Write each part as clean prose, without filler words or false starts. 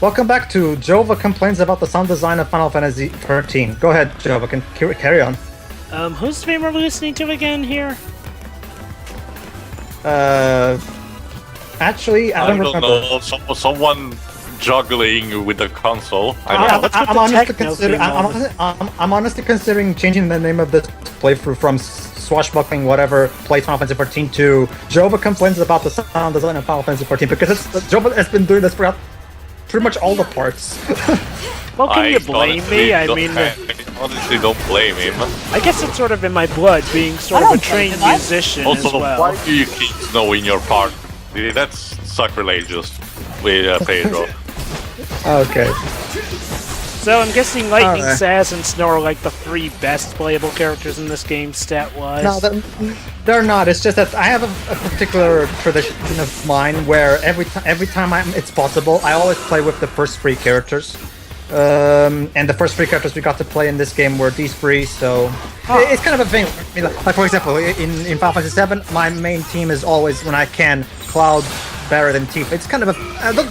Welcome back to Jova Complains About the Sound Design of Final Fantasy XIII. Go ahead, Jova, can carry on. Whose stream are we listening to again here? Actually, I don't remember. Know. Someone juggling with the console. I'm honestly considering changing the name of this playthrough from Swashbuckling whatever plays Final Fantasy XIV to Jova Complains About the Sound Design of Final Fantasy XIV, because Jova has been doing this for pretty much all the parts. Well, can you blame me? I mean, honestly, don't blame him. I guess it's sort of in my blood, being sort of a trained musician also, as well. Why do you keep Snow in your part? That's sacrilegious with Pedro. Okay. So I'm guessing Lightning, Sass, and Snow are like the 3 best playable characters in this game, stat-wise. No, they're not. It's just that I have a particular tradition of mine where every time it's possible, I always play with the first 3 characters. And the first 3 characters we got to play in this game were these 3, so it's kind of a thing. Like, for example, in Final Fantasy VII, my main team is always, when I can, Cloud, Barret, and Tifa. It's kind of a...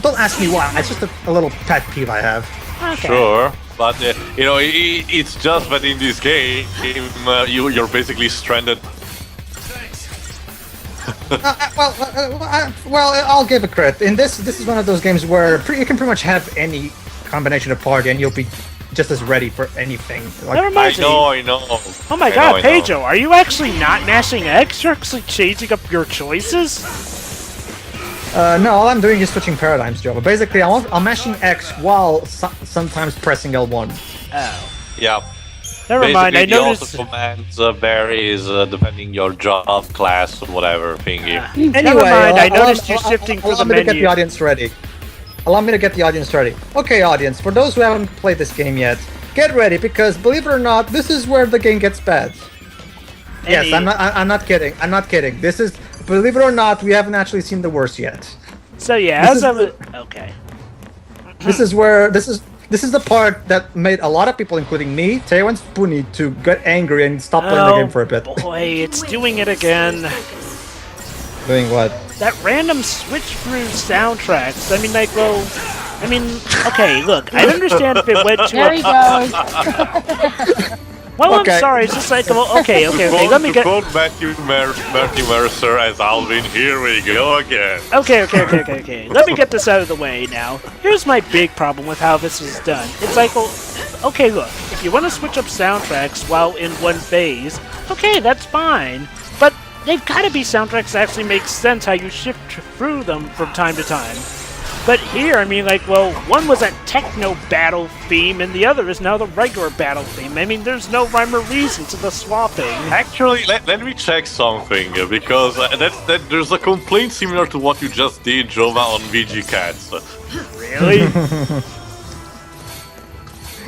don't ask me why, it's just a little pet peeve I have. Okay. Sure, but you know, it's just that in this game, you're basically stranded. Well, I'll give a credit. In this is one of those games where you can pretty much have any combination of party and you'll be just as ready for anything. Like, I know. Oh my god, Pedro, are you actually not mashing X? You're actually changing up your choices? No, all I'm doing is switching paradigms, Joe. But basically, I'm mashing X while sometimes pressing L1. Oh. Yeah. Never mind, I noticed... the commands varies depending your job, class, or whatever thingy. Anyway, never mind, I noticed you shifting through the menu. Allow me to get the audience ready. Allow me to get the audience ready. Okay, audience, for those who haven't played this game yet, get ready, because believe it or not, this is where the game gets bad. Yes, I'm not kidding. I'm not kidding. This is, believe it or not, we haven't actually seen the worst yet. So yeah, okay. This is the part that made a lot of people, including me, Teo, and Spoonie, to get angry and stop playing the game for a bit. Boy, it's doing it again. Doing what? That random switch through soundtracks. I mean, like, well, okay, look, I understand if it went to There he goes. Well, Okay. I'm sorry, it's just like, well, okay, let me get... Quote Matthew Mercer as Alvin, here we go again. Okay, let me get this out of the way now. Here's my big problem with how this is done. It's like, well, okay, look, if you want to switch up soundtracks while in one phase, okay, that's fine. But they've got to be soundtracks that actually make sense how you shift through them from time to time. But here, I mean, like, well, one was a techno battle theme, and the other is now the regular battle theme. I mean, there's no rhyme or reason to the swapping. Actually, let me check something, because there's a complaint similar to what you just did, Jova, on VG Cats. Really?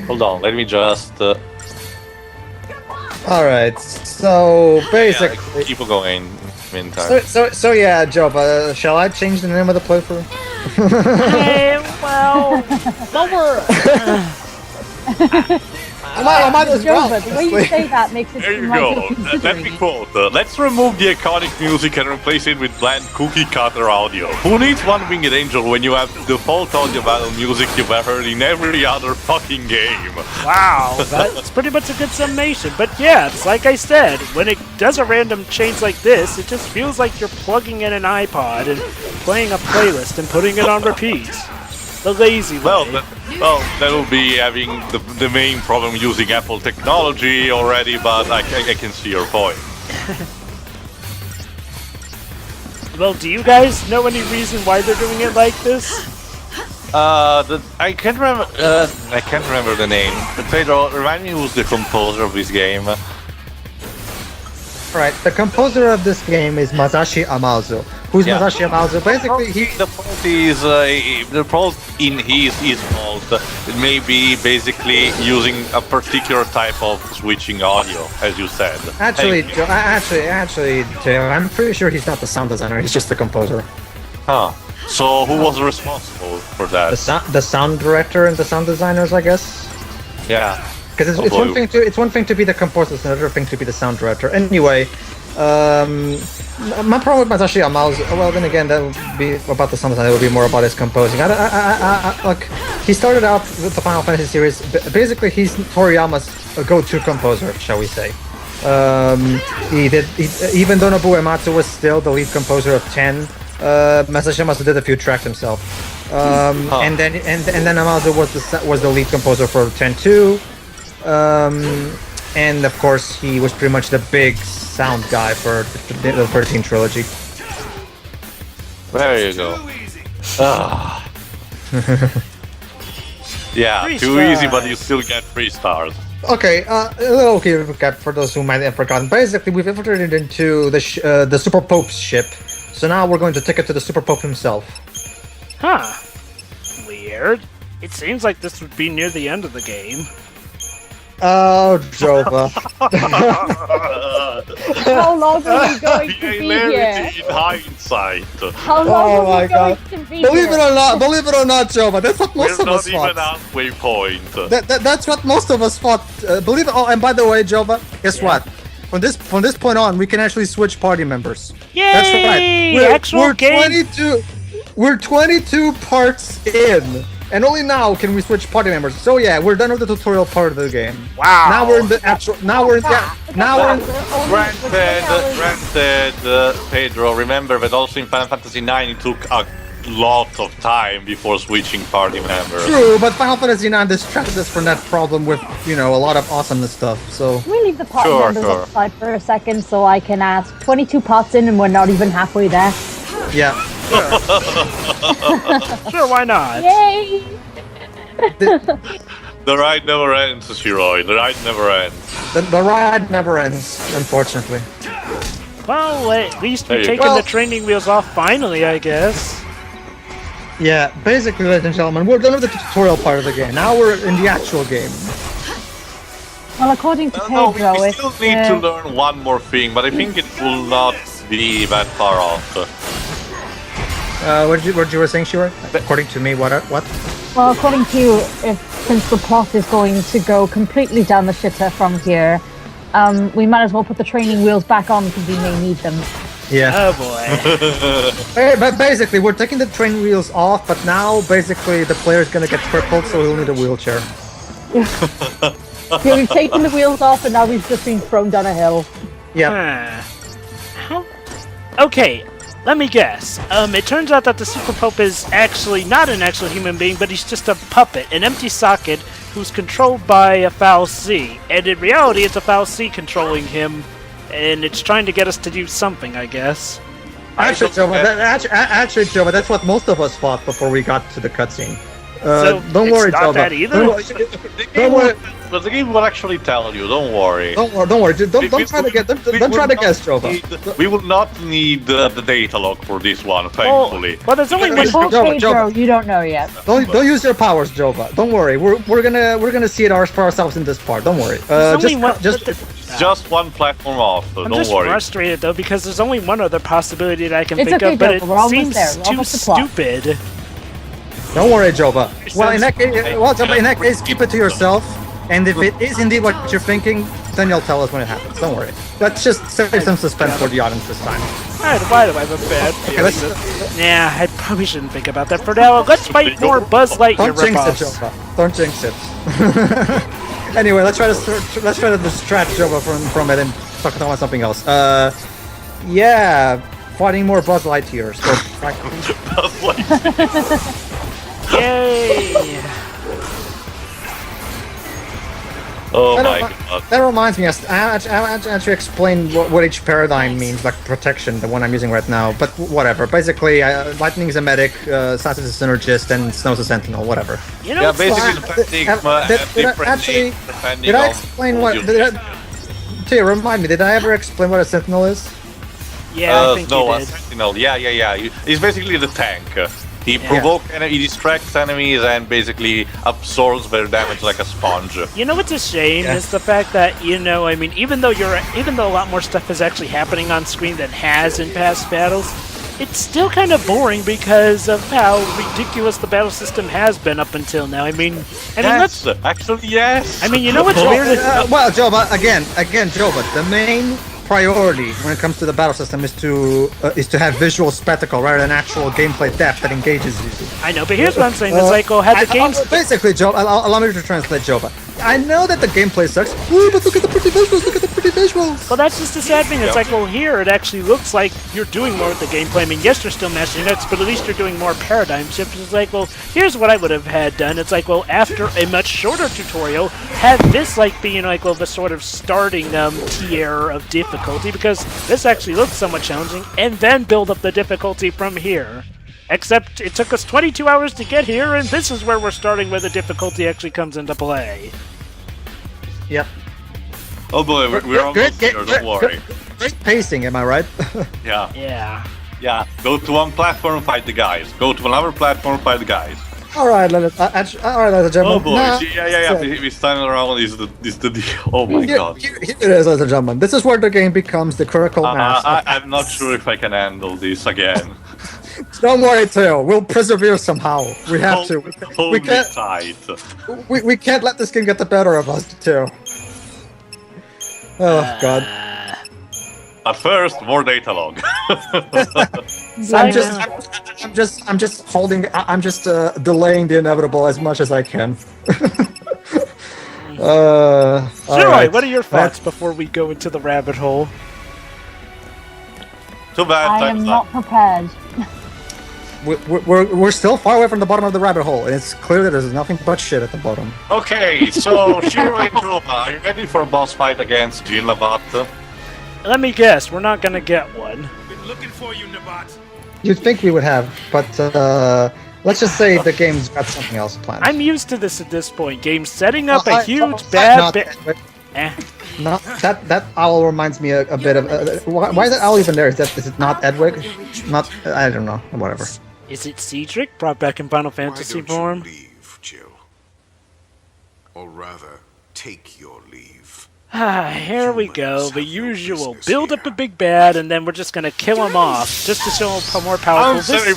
Hold on, let me just... Alright, so basically... Yeah, keep going, meantime. So yeah, Jova, shall I change the name of the playthrough? Hey, well, I might as well. Jova, the way you say that makes it There seem you like go. you're Let me considering it. quote, let's remove the iconic music and replace it with bland cookie cutter audio. Who needs One Winged Angel when you have default audio battle music you've ever heard in every other fucking game? wow, that's pretty much a good summation. But yeah, it's like I said, when it does a random change like this, it just feels like you're plugging in an iPod and playing a playlist and putting it on repeat. The lazy way. Well, that will be having the main problem using Apple technology already, but I can see your point. Well, do you guys know any reason why they're doing it like this? I can't remember the name. But Pedro, remind me who's the composer of this game. Right, the composer of this game is Masashi Amazu. Who's Masashi Amazu? Basically, the fault is the fault in his fault. It may be basically using a particular type of switching audio, as you said. Actually, Joe, I'm pretty sure he's not the sound designer. He's just the composer. Huh. So who was responsible for that? The sound director and the sound designers, I guess. Yeah. Because it's one thing to be the composer, it's another thing to be the sound director. Anyway, my problem with Masashi Amazu, well, then again, that would be about the sound design. It would be more about his composing. Look, he started out with the Final Fantasy series. Basically, he's Toriyama's go-to composer, shall we say. Even though Nobuo Uematsu was still the lead composer of 10, Masashimasa did a few tracks himself. And then Uematsu was the lead composer for 10-2. And of course, he was pretty much the big sound guy for the 13 trilogy. There you go. Ah. Yeah, Three too easy, stars. but you still get 3 stars. Okay, a little recap for those who might have forgotten. Basically, we've infiltrated into the Superpope's ship, so now we're going to take it to the Superpope himself. Huh. Weird. It seems like this would be near the end of the game. Oh, Jova. How long are we going to be here? Hilarity in hindsight. How long Oh my are we going god. to be Believe it here? or not, Jova, that's what most We're of us not even thought. halfway point. That's what most of us thought. Believe it. Oh, and by the way, Jova, guess Yeah. what? From this point on, we can actually switch party members. Yay! That's right. Actual game. We're 22 parts in, and only now can we switch party members. So yeah, we're done with the tutorial part of the game. Wow. Now we're in the actual. Now we're in. Yeah, now we're in. Granted, Pedro, remember that also in Final Fantasy IX it took a lot of time before switching party members. True, but Final Fantasy IX distracted us from that problem with, a lot of awesomeness stuff. So Can we leave the pot Sure, numbers sure. aside for a second so I can ask? 22 pots in and we're not even halfway there. yeah. Sure, why not? Yay! The ride never ends, Shiroi. The ride never ends. The ride never ends, unfortunately. Well, at least There we've you taken go. the training wheels off finally, I guess. Yeah, basically, ladies and gentlemen, we're done with the tutorial part of the game. Now we're in the actual game. Well, according to No, Pedro, we it's... still need to learn one more thing, but I think it will not be that far off. What you were saying, Shira? According to me, what? Well, according to you, since the plot is going to go completely down the shitter from here, we might as well put the training wheels back on because we may need them. Yeah. Oh boy. But basically, we're taking the train wheels off, but now, basically, the player's gonna get crippled, so he'll need a wheelchair. Yeah, we've taken the wheels off and now we've just been thrown down a hill. Yeah. How? Okay, let me guess. It turns out that the Superpope is actually not an actual human being, but he's just a puppet, an empty socket who's controlled by a foul C. And in reality, it's a foul C controlling him, and it's trying to get us to do something, I guess. Actually, Jova, Jova, that's what most of us thought before we got to the cutscene. So don't it's worry, not Jova. that either? Don't worry. But the game will actually tell you. Don't worry. Don't worry. Don't try to get. Don't try to guess, Jova. We will not need the data log for this one, thankfully. Well, there's only one. Oh, Jova, Pedro, Jova. you don't know yet. Don't use your powers, Jova. Don't worry. We're gonna see it for ourselves in this part. Don't worry. There's only one. Just one platform off, so I'm don't just worry. frustrated though because there's only one other possibility that I can It's think okay, of, but Joe, we're almost it there. seems We're too almost the plot. stupid. Don't worry, Jova. Well, in that sounds- case, Jova, in that case, keep it to yourself. And if it is indeed what you're thinking, then you'll tell us when it happens. Don't worry. Let's just save some suspense for the audience this time. Alright, why do I have a bad Okay, feeling? Nah, I probably shouldn't think about that for now. Let's fight more Buzz Lightyear Don't jinx it, ripoffs. Jova. Don't jinx it. Anyway, let's try to distract Jova from it and talk about something else. Yeah, fighting more Buzz Lightyears. Yay! Oh That my remi- god. That reminds me, I actually explain what each paradigm means, like protection, the one I'm using right now. But whatever. Basically, Lightning is a medic, Sass is a synergist, and Snow's a sentinel. Whatever. You know Yeah, what's basically Well, did I explain what? Tia, remind me. Did I ever explain what a sentinel is? Yeah, I think no, you a did. sentinel. Yeah. He's basically the tank. He provokes he distracts enemies and basically absorbs their damage like a sponge. You know what's a shame Yeah. is the fact that even though even though a lot more stuff is actually happening on screen than has in past battles, it's still kind of boring because of how ridiculous the battle system has been up until now. I mean, Yes, actually yes. you know what's weird? Well, Jova, again, Jova. The main priority when it comes to the battle system is to have visual spectacle rather than actual gameplay depth that engages you. I know, but here's what I'm saying. It's like, had the games... Basically, Joe, allow me to translate, Jova. I know that the gameplay sucks, but look at the pretty visuals, look at the pretty visuals! Well, that's just the sad thing. It's like, well, here it actually looks like you're doing more with the gameplay. I mean, yes, you're still mastering notes, but at least you're doing more paradigm shifts. It's like, well, here's what I would have had done. It's like, well, after a much shorter tutorial, have this, like, being, like, well, the sort of starting tier of difficulty, because this actually looks somewhat challenging, and then build up the difficulty from here. Except it took us 22 hours to get here, and this is where we're starting where the difficulty actually comes into play. Yep. Oh boy, we're almost there, don't worry. Great pacing, am I right? Yeah. Yeah. Yeah, go to one platform, fight the guys. Go to another platform, fight the guys. Alright, ladies and gentlemen. Oh boy, Now, yeah. This time around is the deal. Oh my god. Here it is, ladies and gentlemen. This is where the game becomes the critical mass. I'm not sure if I can handle this again. Don't worry, Theo. We'll persevere somehow. We have to. Hold me tight. We can't let this game get the better of us, Theo. Oh god. But first, more data log. I'm just delaying the inevitable as much as I can. Joy, what are your thoughts before we go into the rabbit hole? Too bad. I am not prepared. We're still far away from the bottom of the rabbit hole, and it's clear that there's nothing but shit at the bottom. Okay, so Shiro and Joma, are you ready for a boss fight against Nabaat? Let me guess, we're not gonna get one. Been looking for you, Nabaat. You'd think we would have, but let's just say the game's got something else planned. I'm used to this at this point. Games setting up a huge not bad bit. No, that owl reminds me a bit of. Why is that owl even there? Is it not Edwig? Not, I don't know. Whatever. Is it Cedric brought back in Final Fantasy Why don't form? you leave, Jill? Or rather, take your leave. Here we go. The usual. Build up a big bad, and then we're just gonna kill him off, just to show how more powerful I'm sorry,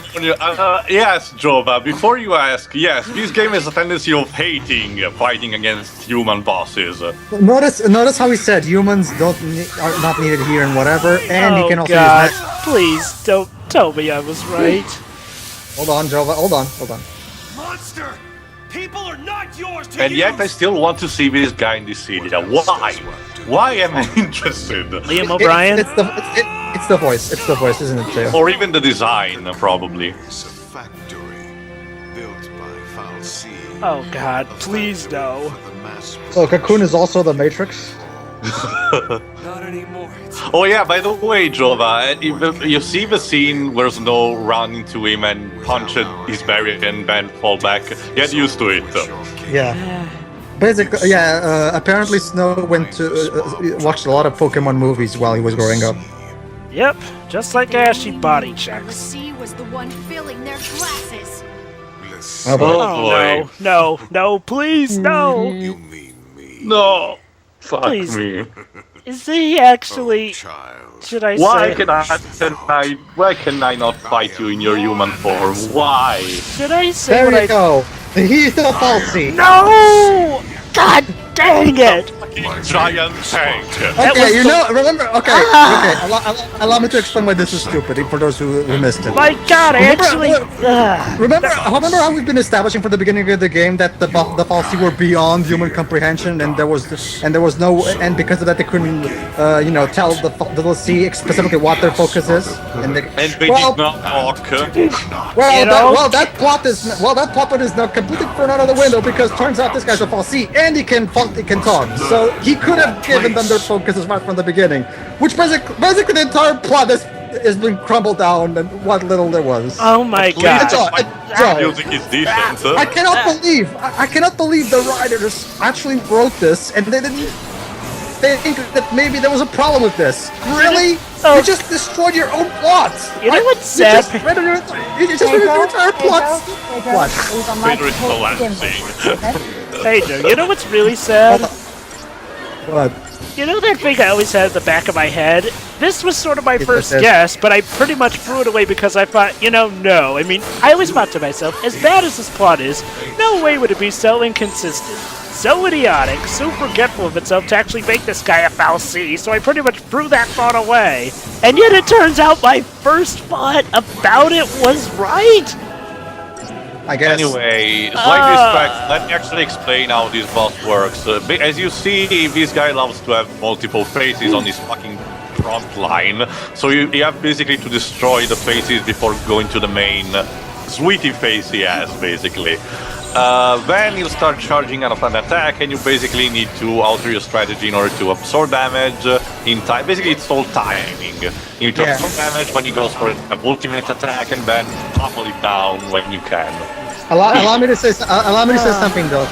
yes, Jova, before you ask, yes, this game has a tendency of hating fighting against human bosses. Notice how he said humans are not needed here and whatever, and he can also God. use that. Please don't tell me I was right. Hold on, Jova. Hold on. Monster! People are not yours to And yet I still want to see this guy in this city. Why? Why am I interested? Liam O'Brien? It's the voice. It's the voice, isn't it, Theo? Or even the design, probably. It's a factory built by Falsi. Oh God, please no. So Cocoon is also the Matrix. Not anymore. Oh yeah, by the way, Jova, you see the scene where Snow run into him and punch his barrier and then fall back. Get used to it. Yeah. Basically, yeah. Apparently, Snow went to watched a lot of Pokemon movies while he was growing up. Yep, just like Ash, he body checks. C was the one filling their glasses. Oh, boy. Oh, boy. No, please, no! You mean me? No. Fuck Please. me. Is he actually... Child. Should I Why say... why can I not fight you in your human form? Why? Should I say There what you go. He's the falsy. No! God dang it! Giant tank. Okay, remember, okay, allow me to explain why this is stupid, for those who missed it. My God, I actually... Remember how we've been establishing from the beginning of the game that the falsi were beyond human comprehension, and there was no, and because of that they couldn't, tell the little C specifically what their focus is, And they did not talk. That plot is now completely thrown out of the window because turns out this guy's a falsi and he can talk. So he could have given them their focuses right from the beginning, which basically the entire plot has been crumbled down and what little there was. Oh my God. It's all. Music is decent. I cannot believe the writers actually wrote this and they didn't think that maybe there was a problem with this. Really? You just destroyed your own plot. You know what's sad? You just read your entire plot. What? Pedro is collapsing. Pedro, you know what's really sad? What? You know that thing I always had at the back of my head? This was sort of my first guess, but I pretty much threw it away because I thought, no. I mean, I always thought to myself, as bad as this plot is, no way would it be so inconsistent. so idiotic, so forgetful of itself to actually make this guy a foul C, so I pretty much threw that thought away. And yet it turns out my first thought about it was right! I guess. Anyway, like this fact, let me actually explain how this boss works. As you see, this guy loves to have multiple faces on his fucking front line, so you have basically to destroy the faces before going to the main sweetie face he has, basically. Then you start charging out of an attack, and you basically need to alter your strategy in order to absorb damage in time. Basically, it's all timing. You need to absorb damage when he goes for an ultimate attack, and then topple it down when you can. Allow me to say something though.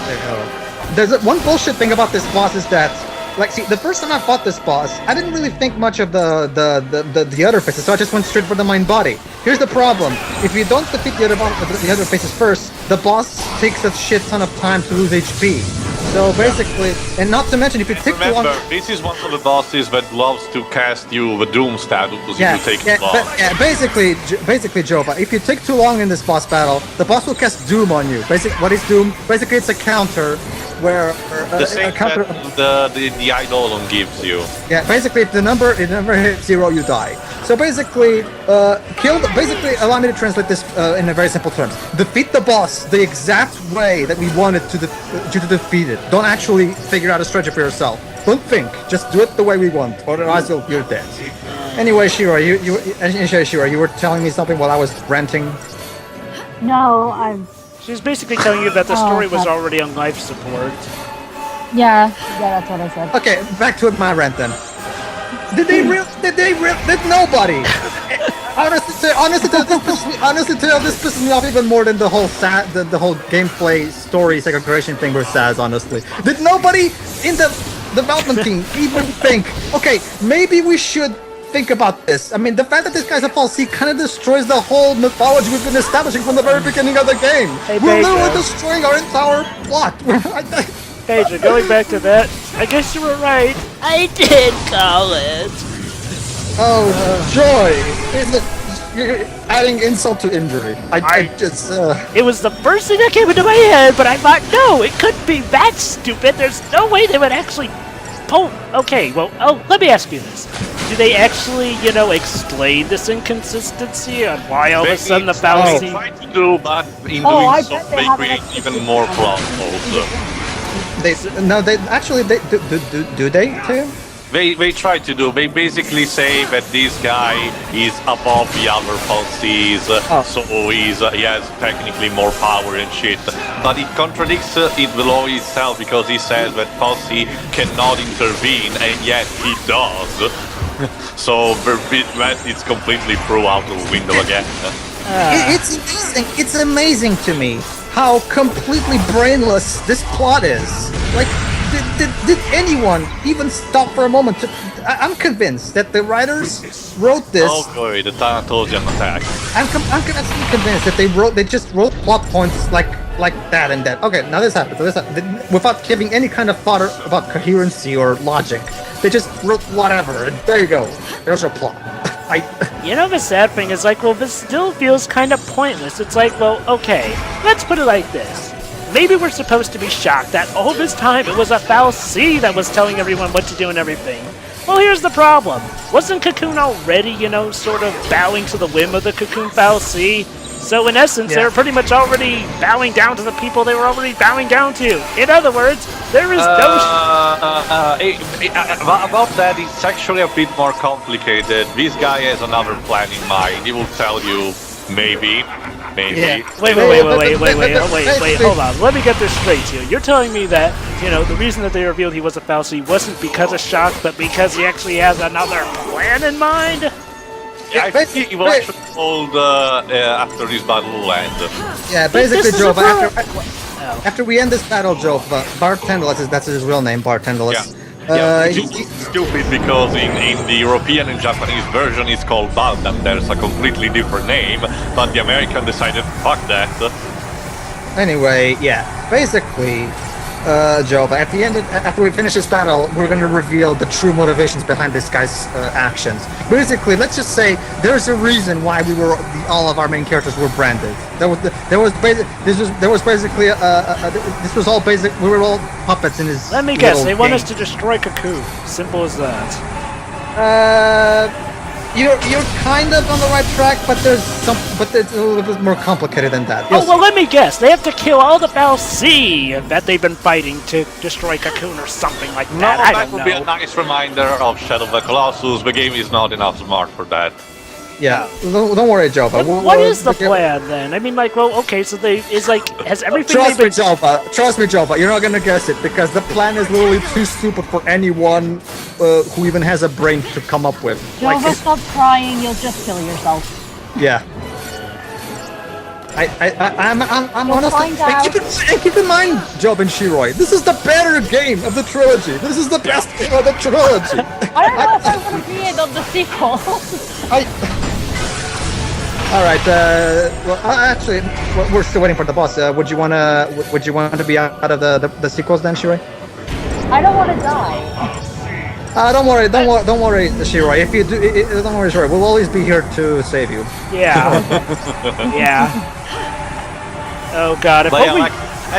There's one bullshit thing about this boss is that, like, see, the first time I fought this boss, I didn't really think much of the other faces, so I just went straight for the main body. Here's the problem: if you don't defeat the other faces first, the boss takes a shit ton of time to lose HP. So basically, and not to mention, if you take too long... Remember, this is one of the bosses that loves to cast you the Doom status if you take too long. Basically, Jova, if you take too long in this boss battle, the boss will cast Doom on you. What is Doom? Basically, it's a counter where the same counter that the Eidolon gives you. Yeah, basically, if the number hits 0, you die. So basically, allow me to translate this in a very simple terms. Defeat the boss the exact way that we wanted you to defeat it. Don't actually figure out a strategy for yourself. Don't think. Just do it the way we want, otherwise you're dead. Anyway, Shira, you were telling me something while I was ranting. No, I'm. She's basically telling you that the story was already on life support. Yeah, that's what I said. Okay, back to my rant then. Did nobody? Honestly, this pisses me off even more than the whole gameplay story segregation thing with Saz. Honestly, did nobody in the development team even think, okay, maybe we should think about this? I mean, the fact that this guy's a false C kind of destroys the whole mythology we've been establishing from the very beginning of the game. Hey, We're Pedro. literally destroying our entire plot. Pedro, going back to that, I guess you were right. I did call it. Oh, joy! You're adding insult to injury. I just, It was the first thing that came into my head, but I thought, no, it couldn't be that stupid. There's no way they would actually... Okay, well, let me ask you this. Do they actually, explain this inconsistency on why all of a sudden the fallacy... They try to do, but in doing so, they create even more plot holes. Do they too? They try to do. They basically say that this guy is above the other falsies, so he has technically more power and shit. But it contradicts the law itself because he says that falsi cannot intervene, and yet he does. So it's completely thrown out of the window again. It's amazing. It's amazing to me how completely brainless this plot is. Like, did anyone even stop for a moment to... I'm convinced that the writers wrote this... Oh boy, the Thanatosian attack. I'm absolutely convinced that they just wrote plot points like that and that. Okay, now this happens. Without giving any kind of thought about coherency or logic. They just wrote whatever, and there you go. There's your plot. The sad thing is, this still feels kind of pointless. It's like, well, okay, let's put it like this. Maybe we're supposed to be shocked that all this time it was a foul C that was telling everyone what to do and everything. Well, here's the problem. Wasn't Cocoon already, sort of bowing to the whim of the Cocoon foul C? So in essence, they were pretty much already bowing down to the people they were already bowing down to. In other words, there is no... About that, it's actually a bit more complicated. This guy has another plan in mind. He will tell you, maybe. Yeah. Wait, hold on. Let me get this straight here. You're telling me that, the reason that they revealed he was a falsi wasn't because of shock, but because he actually has another plan in mind? Yeah, I think he will actually hold after this battle will end. Yeah, basically, Jove, after we end this battle, Jove, Bartendelis, that's his real name, Bartendelis. It's stupid because in the European and Japanese version it's called Baldan. There's a completely different name, but the American decided fuck that. Anyway, yeah, basically, Joe, but at the end, after we finish this battle, we're going to reveal the true motivations behind this guy's actions. Basically, let's just say there's a reason why all of our main characters were branded. This was all basic. We were all puppets in his. Let me guess. They want game. us to destroy Cocoon. Simple as that. You're kind of on the right track, but it's a little bit more complicated than that. Oh, well, let me guess. They have to kill all the Balsi that they've been fighting to destroy Cocoon or something like that. No, I that don't would know. be a nice reminder of Shadow of the Colossus. The game is not enough smart for that. Yeah, don't worry, Joe. But What is the plan then? I mean, like, well, okay, so has everything Trust they've me, been... Joe, but you're not gonna guess it because the plan is literally too stupid for anyone who even has a brain to come up with. Jova, stop crying. You'll just kill yourself. Yeah. I'm You'll honestly. find out. Keep in mind, Job and Shiroi, this is the better game of the trilogy. This is the best game of the trilogy. I don't know if I want to be in on the sequel. All right. Well, actually, we're still waiting for the boss. Would you want to be out of the sequels then, Shiroi? I don't want to die. Don't worry, Shiroi. If you do, don't worry, Shiroi. We'll always be here to save you. Yeah. Yeah. Oh god, if But yeah, only... like,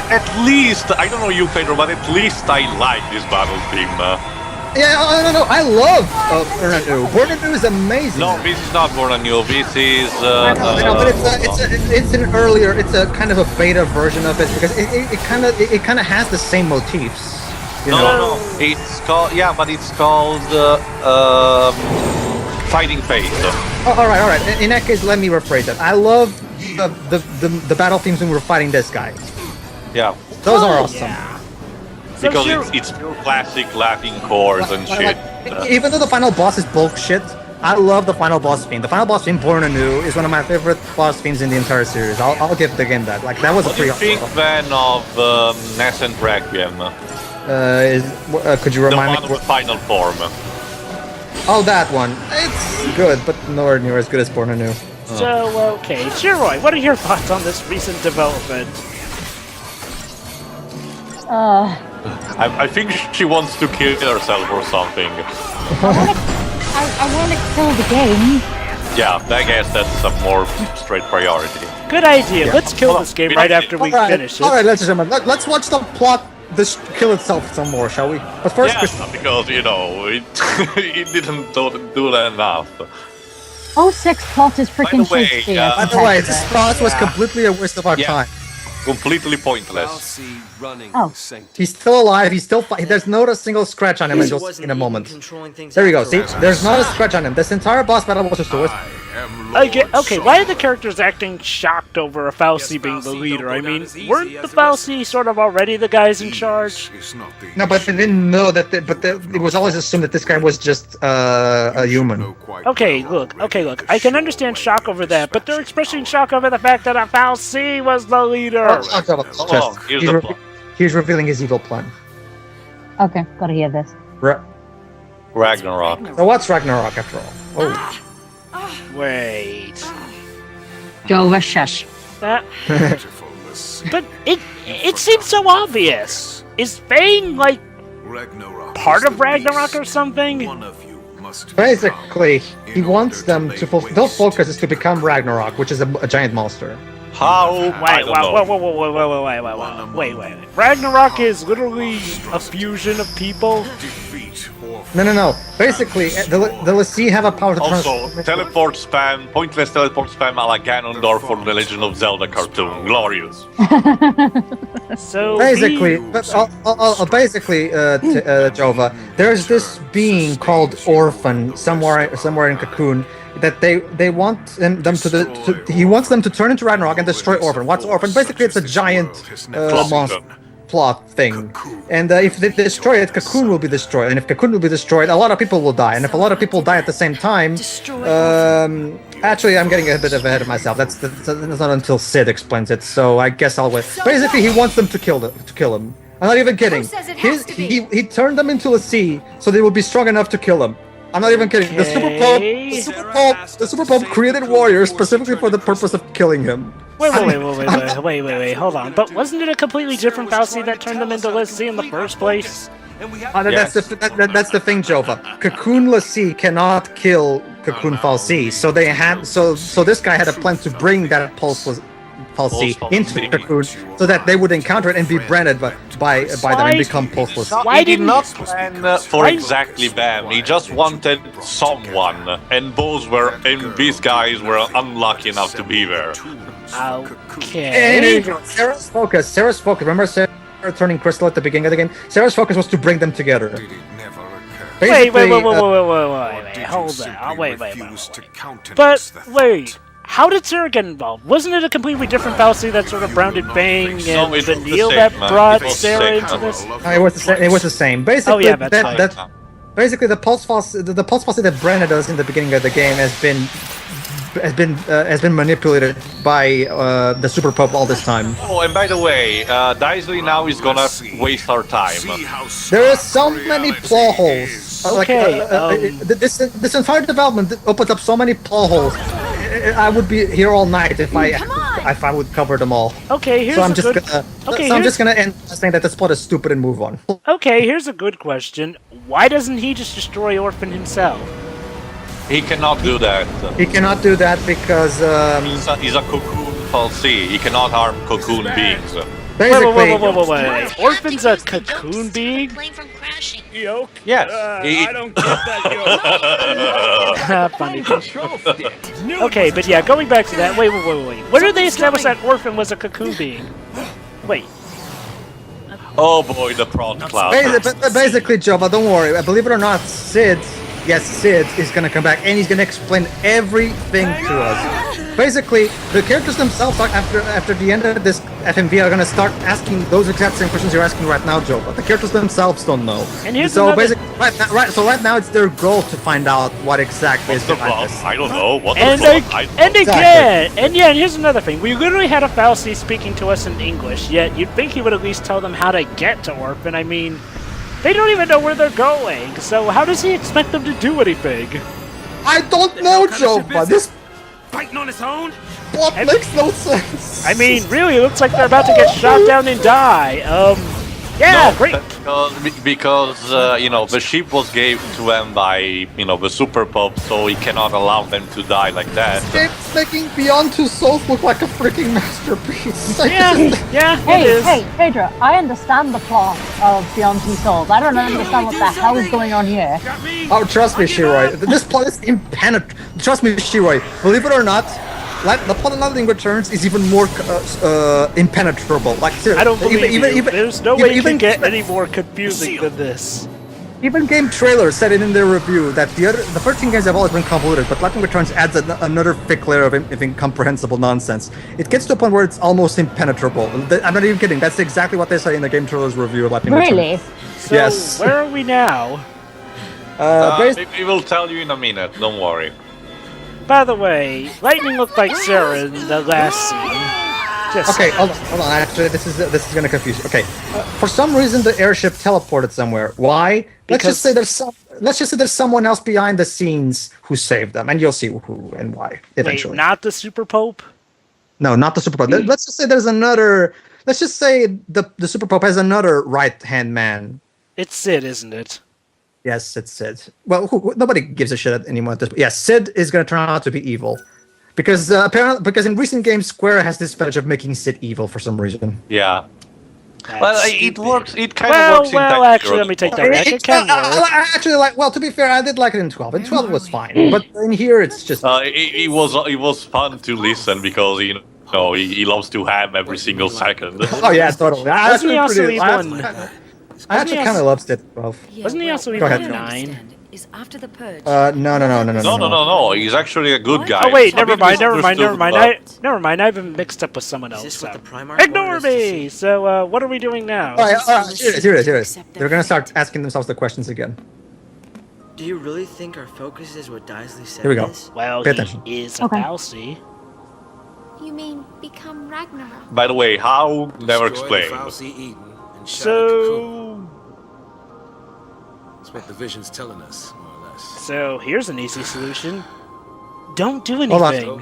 at least, I don't know you, Pedro, but at least I like this battle theme. Yeah, no, I love Born Anew. Born Anew is amazing. No, this is not Born Anew. This is. I know, but it's an earlier. It's a kind of a beta version of it because it kind of has the same motifs. You know? No. It's called. Yeah, but it's called Fighting Fate. Oh, all right. In that case, let me rephrase it. I love the battle themes when we were fighting this guy. Yeah. Those are awesome. Yeah. So Because it's pure classic Latin chords and shit. Even though the final boss is bullshit, I love the final boss theme. The final boss theme, Born Anew, is one of my favorite boss themes in the entire series. I'll give the game that. Like that was What a do you pretty. think then of Nascent Requiem? Could you The remind one me? with final form. Oh, that one. It's good, but nowhere near as good as Born Anew. So, okay. Shiroi, what are your thoughts on this recent development? I think she wants to kill herself or something. I want to kill the game. Yeah, I guess that's a more straight priority. Good idea. Yeah. Let's kill this game right after we finish it. All right, ladies and gentlemen, let's watch the plot kill itself some more, shall we? But first, Yeah, because, you know, it didn't do that enough. 06 plot is freaking By the way, Shakespeare. by the way, this plot was completely a waste of our Yeah. time. Completely pointless. Oh. He's still alive. He's still. There's not a single scratch on him, as you'll see in a moment. There you go. See, there's not a scratch on him. This entire boss battle was just a waste. Okay, why are the characters acting shocked over a Falsi being the leader? I mean, weren't the Falsi sort of already the guys in charge? No, but they didn't know that. It was always assumed that this guy was just a human. Okay, look. I can understand shock over that, but they're expressing shock over the fact that a Falsi was the leader. Here's the plot. He's revealing his evil plan. Okay, gotta hear this. Ragnarok. So what's Ragnarok after all? Oh. Wait. Jova, shush. But it seems so obvious. Is Bane like part of Ragnarok or something? Basically, he wants them to. Their focus is to become Ragnarok, which is a giant monster. How? I don't know. Wait. Ragnarok is literally a fusion of people. No. Basically, the Lassie have a power to Also, teleport spam, pointless teleport spam a la Ganondorf for the Legend of Zelda cartoon. Glorious. So basically, Jova, there's this being called Orphan somewhere in Cocoon that they want them he wants them to turn into Ragnarok and destroy Orphan. What's Orphan? Basically, it's a giant monster plot thing, and if they destroy it, Cocoon will be destroyed, and if Cocoon will be destroyed, a lot of people will die, and if a lot of people die at the same time, actually, I'm getting a bit ahead of myself. That's not until Sid explains it, so I guess I'll wait. Basically, he wants them to kill him. I'm not even kidding. He turned them into a sea, so they will be strong enough to kill him. I'm not even kidding. The Superpope created warriors specifically for the purpose of killing him. Wait, hold on. But wasn't it a completely different fallacy that turned them into Lassie in the first place? That's the thing, Jova. Cocoon Lassie cannot kill Cocoon Falsi, so they had so this guy had a plan to bring that Pulse Falsi into Cocoon so that they would encounter it and be branded by them and become pulseless. Why He did didn't- not plan for exactly them. He just wanted someone, and these guys were unlucky enough to be there. Okay. Sarah's focus. Remember Sarah turning crystal at the beginning of the game? Sarah's focus was to bring them together. Did it never occur? Wait, Basically, hold Did you on. simply Wait. refuse to countenance But the wait, threat? how did Sarah get involved? Wasn't it a completely different fallacy that sort of grounded Bang No, and it was the Vanille same, that man. brought It was Sarah the into same. this? It was the same. Basically, Oh, yeah, that's right. basically the pulse falsi that branded us in the beginning of the game has been manipulated by the Superpope all this time. Oh, and by the way, Daisley now is gonna waste our time. There are so many plot holes. Okay, This entire development opens up so many plot holes. I would be here all night if I would cover them all. Okay, here's So I'm a just good. gonna I'm just gonna end by saying that this plot is stupid and move on. Okay, here's a good question. Why doesn't he just destroy Orphan himself? He cannot do that. He cannot do that because He's a cocoon falsi. He cannot harm cocoon beings. basically Wait. Orphan's a cocoon being? Plane from crashing. Yes. I don't get that joke. Funny. Okay, but yeah, going back to that. Wait. Where did they establish that Orphan was a cocoon being? Wait. Oh boy, the prawn cloud. basically, Jova, don't worry. Believe it or not, Sid is gonna come back and he's gonna explain everything to us. Basically, the characters themselves after the end of this FMV are gonna start asking those exact same questions you're asking right now, Joe. But the characters themselves don't know. And here's so another- basically, right now it's their goal to find out what exactly is The behind plot? this. I don't know. What the And plot? again, and here's another thing. We literally had a fallacy speaking to us in English, yet you'd think he would at least tell them how to get to Orphan. I mean, they don't even know where they're going, so how does he expect them to do anything? I don't know, Jova. This Fighting on his own? plot makes no sense. I mean, really, it looks like they're about to get shot down and die. Yeah, No, great. because the ship was given to them by the Superpope, so he cannot allow them to die like that. It's making Beyond Two Souls look like a freaking masterpiece. Yeah, it is. Hey, Pedro, I understand the plot of Beyond Two Souls. I don't understand what the hell is going on here. Got me? Oh, trust me, Shiroi. This plot is impenetrable. Trust me, Shiroi. Believe it or not, the plot of Lightning Returns is even more impenetrable. Like, seriously, I don't believe you. There's no way you can get even- any more confusing than this. Even game trailers said it in their review that the 13 games have always been convoluted, but Lightning Returns adds another thick layer of incomprehensible nonsense. It gets to a point where it's almost impenetrable. I'm not even kidding. That's exactly what they say in the game trailers review of Lightning Really? Returns. So, Yes. where are we now? We will tell you in a minute. Don't worry. By the way, Lightning looked like Sarah in the last scene. Just Okay, hold on. Actually, this is gonna confuse you. Okay, for some reason the airship teleported somewhere. Why? Let's just say there's someone else behind the scenes who saved them, and you'll see who and why eventually. Wait, not the Superpope? No, not the Superpope. Let's just say there's another. Let's just say the Superpope has another right-hand man. It's Sid, isn't it? Yes, it's Sid. Well, nobody gives a shit anymore at this point. Yes, Sid is going to turn out to be evil. Because because in recent games, Square has this fetish of making Sid evil for some reason. Yeah. That's Well, it stupid. works. It kind of works in Well, that actually, let me take that back. It can work. Actually, well, to be fair, I did like it in 12. In 12 it was fine, but in here it's just. It was fun to listen because he loves to ham every single second. Oh yeah, totally. Wasn't he also I actually kind of love Sid 12. Wasn't he also Go even ahead. 9? Is after the purge. No. He's actually a good guy. Oh wait, Some never people mind. misunderstood, but- Never mind. I've been mixed up with someone else. this So. what the Primarch Ignore wanted us to me. see? So, what are we doing now? All right, here it is. They're gonna start asking themselves the questions again. Do you really think our focus is what Daisley said? Here we go. it is? Well, Pay he attention. is a Okay. Falsi. You mean become Ragnarok? By the way, how never Destroy the explained. Falsi Eden and shatter Cocoon. So, That's what the vision's telling us, more or less. here's an easy solution. Don't do Hold on. anything.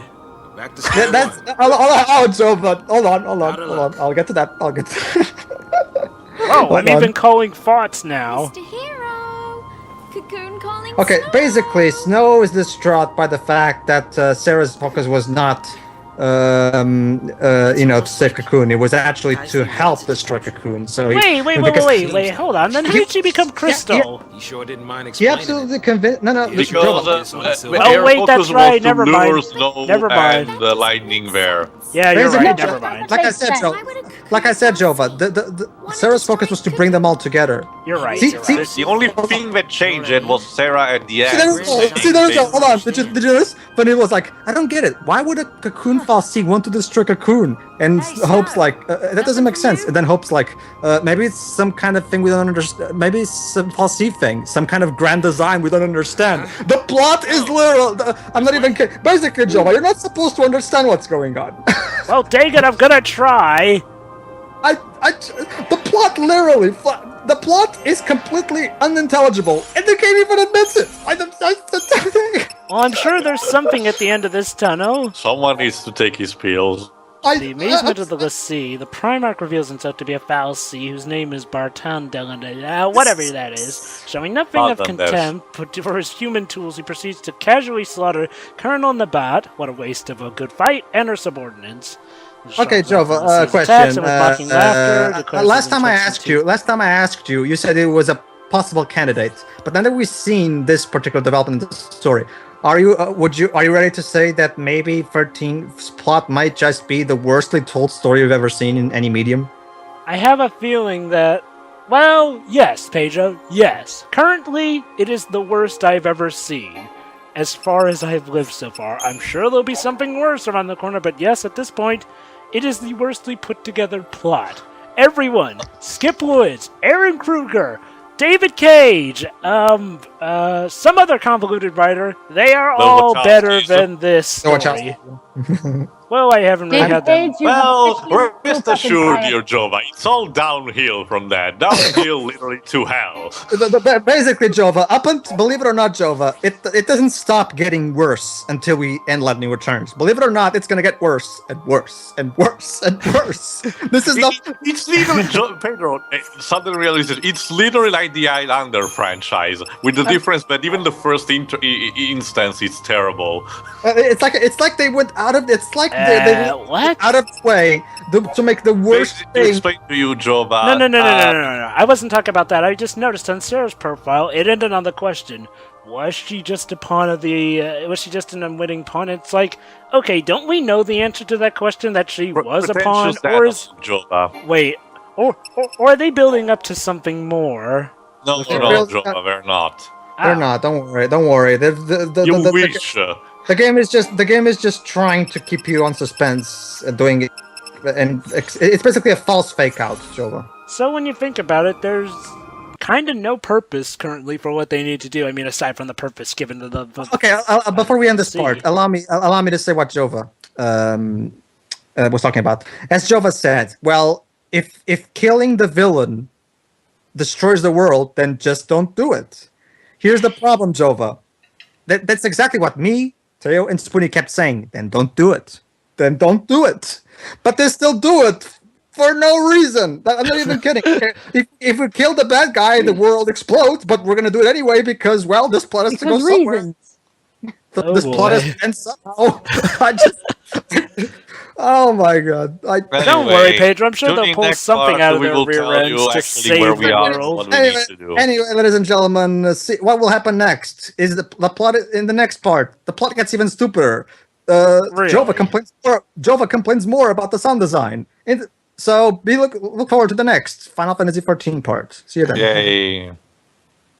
The Back to square That's one. Jova. Hold on. I'll get to that. Oh, I'm Hold on. even calling thoughts now. Mr. Hero! Cocoon calling Okay, Snow! basically, Snow is distraught by the fact that Sarah's focus was not, to save Cocoon. It was actually to help destroy Cocoon. So Wait, hold on. Then how did she become Crystal? You sure didn't mind He explaining absolutely convinced. No, listen, Because Jova. her wait, focus that's was right, to never mind. lure Snow Never mind. and Lightning there. Yeah, you're Basically, right. Jo- Never mind. Like I said, Makes Jova. Why would a cocoon Like I said, fall Jova. sick? The Wanna Sarah's focus destroy was to bring them all together. You're right. See- You're see- right. The only thing that changed it was Sarah at the end. Hold on. Did you notice? But it was like, I don't get it. Why would a Cocoon Fal'Cie want to destroy Cocoon? And Hope's like, that doesn't make sense. And then Hope's like, maybe it's some kind of thing we don't understand. Maybe it's some Fal'Cie thing, some kind of grand design we don't understand. The plot is literal. I'm not even kidding. Basically, Jova, you're not supposed to understand what's going on. Well, dang it, I'm gonna try. The plot literally, the plot is completely unintelligible, and the game even admits it. Well, I'm sure there's something at the end of this tunnel. Someone needs to take his pills. The amazement of the Lassie, the Primarch reveals himself to be a Fal'Cie whose name is Bartan whatever that is. Showing nothing of contempt for his human tools, he proceeds to casually slaughter Colonel Nabaat, what a waste of a good fight, and her subordinates. Okay, Jova, question. Last time I asked you, you said it was a possible candidate, but now that we've seen this particular development in the story, are you ready to say that maybe 13's plot might just be the worstly told story you've ever seen in any medium? I have a feeling that, well, yes, Pedro, yes. Currently, it is the worst I've ever seen. As far as I've lived so far, I'm sure there'll be something worse around the corner, but yes, at this point, it is the worstly put together plot. Everyone, Skip Woods, Aaron Kruger, David Cage, some other convoluted writer, they are all better than this story. Well, I haven't really had them. Well, rest assured, dear Jova, it's all downhill from that. Downhill literally to hell. Basically, Jova, believe it or not, Jova, it doesn't stop getting worse until we end Lightning Returns. Believe it or not, it's gonna get worse and worse and worse and worse. This is not. It's literally, Pedro, suddenly realized it's literally like the Islander franchise, with the difference that even the first instance is terrible. It's like they went out of. It's like they went out of the way to make the worst thing. Explain to you, Jova. No. I wasn't talking about that. I just noticed on Sarah's profile, it ended on the question: was she just a pawn of the? Was she just an unwitting pawn? It's like, okay, don't we know the answer to that question that she was a pawn, or is Jova? Wait, or are they building up to something more? No, Jova, they're not. They're not. Don't worry. You wish. The game is just trying to keep you on suspense, doing it, and it's basically a false fake out, Jova. So when you think about it, there's kind of no purpose currently for what they need to do. I mean, aside from the purpose given to the Okay, before we end this part, allow me to say what Jova was talking about. As Jova said, well, if killing the villain destroys the world, then just don't do it. Here's the problem, Jova. That's exactly what me, Theo, and Spoonie kept saying. Then don't do it. Then don't do it. But they still do it for no reason. I'm not even kidding. If we kill the bad guy, the world explodes, but we're going to do it anyway because, well, this plot has to go somewhere. This plot has to end somehow. Oh my god. Don't worry, Pedro. I'm sure they'll pull something out of their rear ends to save the world. Anyway, ladies and gentlemen, see what will happen next. Is the plot in the next part? The plot gets even stupider. Really? Jova complains more about the sound design. So look forward to the next Final Fantasy XIV part. See you then. Yay.